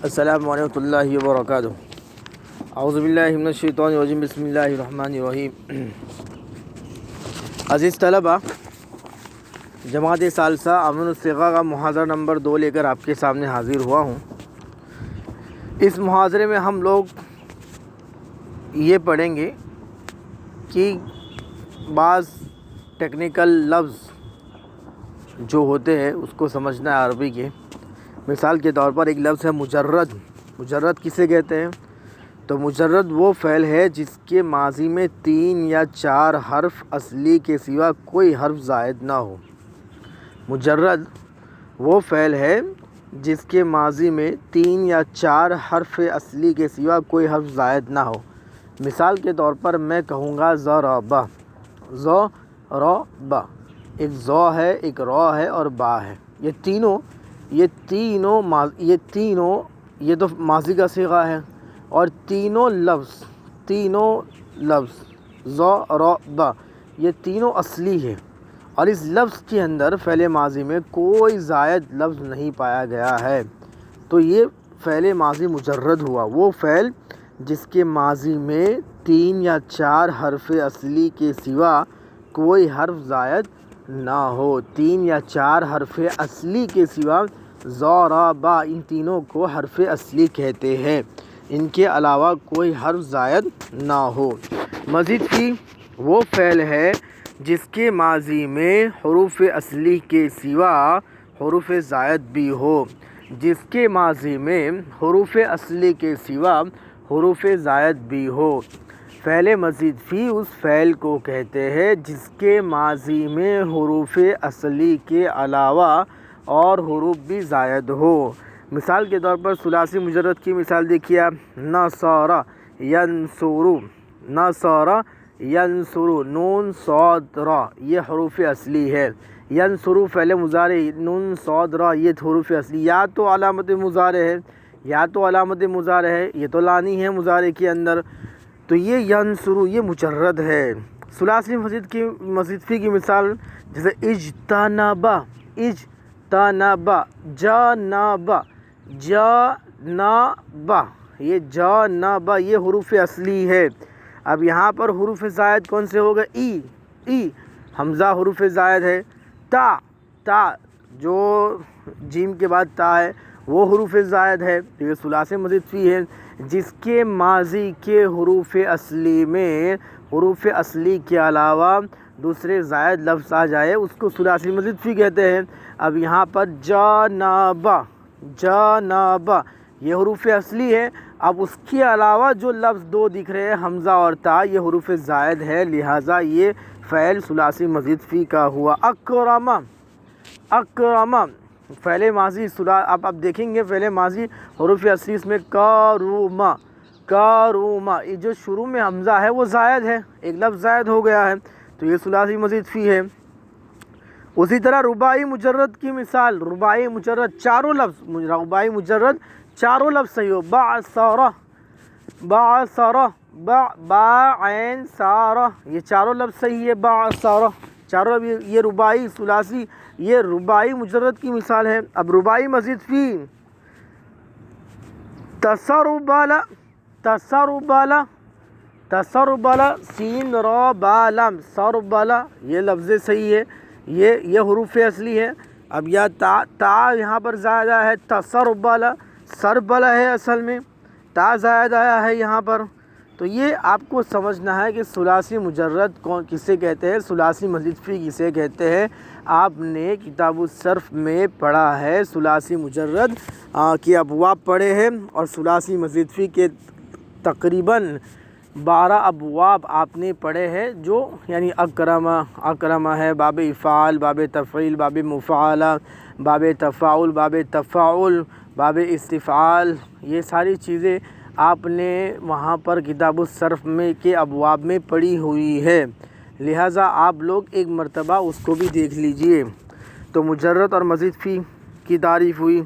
السلام علیکم اللہ وبرکاتہ۔ اعوذ باللہ من الشیطان الرجیم، بسم اللہ الرحمن الرحیم۔ عزیز طلبہ، جماعت ثالثہ امن الصغا کا محاضرہ نمبر 2 لے کر آپ کے سامنے حاضر ہوا ہوں۔ اس محاضرے میں ہم لوگ یہ پڑھیں گے کہ بعض ٹیکنیکل لفظ جو ہوتے ہیں اس کو سمجھنا ہے عربی کے۔ مثال کے طور پر ایک لفظ ہے مجرد۔ مجرد کسے کہتے ہیں؟ تو مجرد وہ فعل ہے جس کے ماضی میں 3 یا 4 حرف اصلی کے سوا کوئی حرف زائد نہ ہو۔ مجرد وہ فعل ہے جس کے ماضی میں 3 یا 4 حرف اصلی کے سوا کوئی حرف زائد نہ ہو۔ مثال کے طور پر میں کہوں گا ضربہ، ضربہ، ایک ضو ہے، ایک را ہے اور با ہے۔ یہ تو ماضی کا صیغہ ہے، اور تینوں لفظ ضربہ یہ تینوں اصلی ہے، اور اس لفظ کے اندر فعل ماضی میں کوئی زائد لفظ نہیں پایا گیا ہے، تو یہ فعل ماضی مجرد ہوا۔ وہ فعل جس کے ماضی میں 3 یا 4 حرف اصلی کے سوا کوئی حرف زائد نہ ہو۔ 3 یا 4 حرف اصلی کے سوا ضربہ، ان تینوں کو حرف اصلی کہتے ہیں، ان کے علاوہ کوئی حرف زائد نہ ہو۔ مزید کی وہ فعل ہے جس کے ماضی میں حروف اصلی کے سوا حروف زائد بھی ہو، جس کے ماضی میں حروف اصلی کے سوا حروف زائد بھی ہو۔ فعل مزید فی اس فعل کو کہتے ہیں جس کے ماضی میں حروف اصلی کے علاوہ اور حروف بھی زائد ہو۔ مثال کے طور پر ثلاثی مجرد کی مثال دیکھیے آپ، نصر ینصر، نصر ینصر، نون صاد را یہ حروف اصلی ہے۔ ینصر فعل مضارع، نون صاد را یہ حروف اصلی، یا تو علامت مضارع ہے، یہ تو لانی ہے مضارع کے اندر، تو یہ ینصر یہ مجرد ہے۔ ثلاثی مزید فی کی مثال جیسے اجتنبا، جانبا، جانبا، یہ جانبا یہ حروف اصلی ہے۔ اب یہاں پر حروف زائد کون سے ہوگا؟ ای، حمزہ حروف زائد ہے۔ تا جو جیم کے بعد تا ہے وہ حروف زائد ہے، تو یہ ثلاثی مزید فی ہے جس کے ماضی کے حروف اصلی میں حروف اصلی کے علاوہ دوسرے زائد لفظ آ جائے، اس کو ثلاثی مزید فی کہتے ہیں۔ اب یہاں پر جانبا یہ حروف اصلی ہے، اب اس کے علاوہ جو لفظ 2 دکھ رہے ہیں حمزہ اور تا یہ حروف زائد ہے، لہٰذا یہ فعل ثلاثی مزید فی کا ہوا۔ اکرم فعل ماضی اب دیکھیں گے فعل ماضی حروف اصلی اس میں کاروما، یہ جو شروع میں حمزہ ہے وہ زائد ہے، ایک لفظ زائد ہو گیا ہے، تو یہ ثلاثی مزید فی ہے۔ اسی طرح رباعی مجرد کی مثال، رباعی مجرد چاروں لفظ صحیح ہو، بعثر، با عین سارہ یہ چاروں لفظ صحیح ہے، بعثر چاروں، یہ رباعی ثلاثی یہ رباعی مجرد کی مثال ہے۔ اب رباعی مزید فی تسربل، سین را با لم، سربل یہ لفظ صحیح ہے، یہ حروف اصلی ہے۔ اب یا تا یہاں پر زائد آیا ہے، تسربل، سربل ہے اصل میں، تا زائد آیا ہے یہاں پر، تو یہ آپ کو سمجھنا ہے کہ ثلاثی مجرد کسے کہتے ہیں، ثلاثی مزید فی کسے کہتے ہیں۔ آپ نے کتاب الصرف میں پڑھا ہے ثلاثی مجرد کے ابواب پڑھے ہیں، اور ثلاثی مزید فی کے تقریباً 12 ابواب آپ نے پڑھے ہیں، جو یعنی اکرم ہے، باب افعال، باب تفعیل، باب مفعلہ، باب تفاعل، باب تفاعل، باب استفعال، یہ ساری چیزیں آپ نے وہاں پر کتاب الصرف میں کے ابواب میں پڑھی ہوئی ہے، لہٰذا آپ لوگ ایک مرتبہ اس کو بھی دیکھ لیجئے۔ تو مجرد اور مزید فی کی تعریف ہوئی۔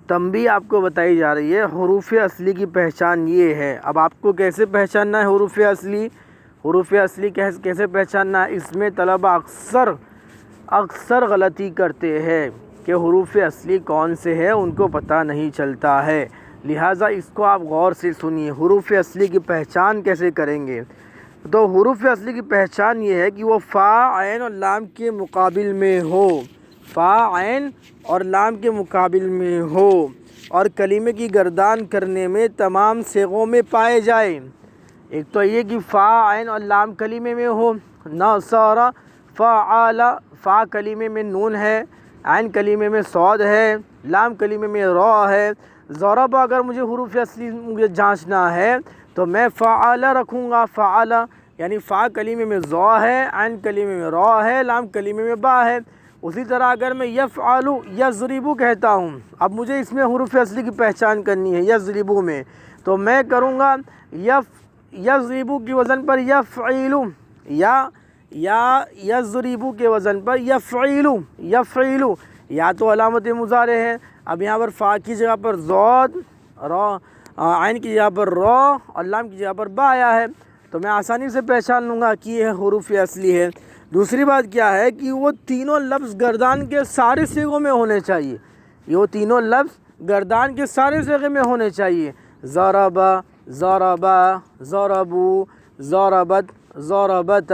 تنبیہ آپ کو بتائی جا رہی ہے، حروف اصلی کی پہچان یہ ہے۔ اب آپ کو کیسے پہچاننا ہے حروف اصلی کیسے پہچاننا ہے؟ اس میں طلبہ اکثر غلطی کرتے ہیں، کہ حروف اصلی کون سے ہیں ان کو پتہ نہیں چلتا ہے، لہٰذا اس کو آپ غور سے سنیے۔ حروف اصلی کی پہچان کیسے کریں گے؟ تو حروف اصلی کی پہچان یہ ہے کہ وہ فا، عین اور لام کے مقابل میں ہو، فا، عین اور لام کے مقابل میں ہو، اور کلمے کی گردان کرنے میں تمام صیغوں میں پائے جائے۔ ایک تو یہ کہ فا، عین اور لام کلمے میں ہو، نصر، فعل، فا کلمے میں نون ہے، عین کلمے میں صاد ہے، لام کلمے میں را ہے۔ ضرب اگر مجھے حروف اصلی مجھے جانچنا ہے تو میں فعل رکھوں گا، فعل یعنی فا کلمے میں ضا ہے، عین کلمے میں را ہے، لام کلمے میں با ہے۔ اسی طرح اگر میں یفعل، یضرب کہتا ہوں، اب مجھے اس میں حروف اصلی کی پہچان کرنی ہے یضرب میں، تو میں کروں گا یضرب کی وزن پر یفعل، یا یضرب کے وزن پر یفعل، یا تو علامت مضارع ہے۔ اب یہاں پر فا کی جگہ پر ضاد، را، عین کی جگہ پر را اور لام کی جگہ پر با آیا ہے، تو میں آسانی سے پہچان لوں گا کہ یہ حروف اصلی ہے۔ دوسری بات کیا ہے کہ وہ تینوں لفظ گردان کے سارے صیغوں میں ہونے چاہیے، یہ تینوں لفظ گردان کے سارے صیغے میں ہونے چاہیے۔ ضرب، ضربا، ضربو، ضربت، ضربت،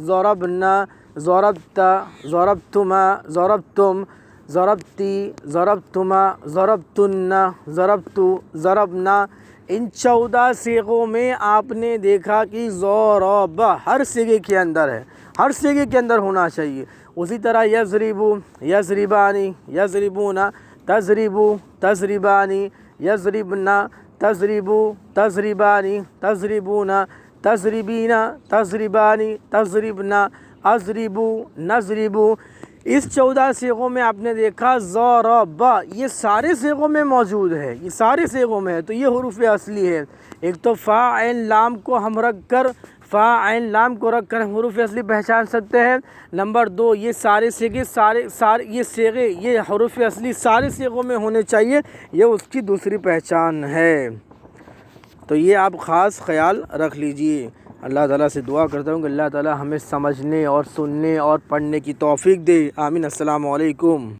ضربنا، ضربت، ضربتما، ضربتم، ضربتی، ضربتما، ضربتن، ضربتو، ضربنا۔ ان 14 صیغوں میں آپ نے دیکھا کہ ضرب ہر صیغے کے اندر ہے، ہر صیغے کے اندر ہونا چاہیے۔ اسی طرح یضربو، یضربانی، یضربون، تضربو، تضربانی، یضربنا، تضربو، تضربانی، تضربون، تضربین، تضربانی، تضربنا، اضربو، نضربو۔ اس 14 صیغوں میں آپ نے دیکھا ضرب، یہ سارے صیغوں میں موجود ہے، یہ سارے صیغوں میں ہے، تو یہ حروف اصلی ہے۔ ایک تو فا، عین، لام کو ہم رکھ کر، فا، عین، لام کو رکھ کر حروف اصلی پہچان سکتے ہیں۔ نمبر 2، یہ سارے صیغے، یہ صیغے، یہ حروف اصلی سارے صیغوں میں ہونے چاہیے، یہ اس کی دوسری پہچان ہے۔ تو یہ آپ خاص خیال رکھ لیجئے۔ اللہ تعالیٰ سے دعا کرتا ہوں کہ اللہ تعالیٰ ہمیں سمجھنے اور سننے اور پڑھنے کی توفیق دے، آمین۔ السلام علیکم۔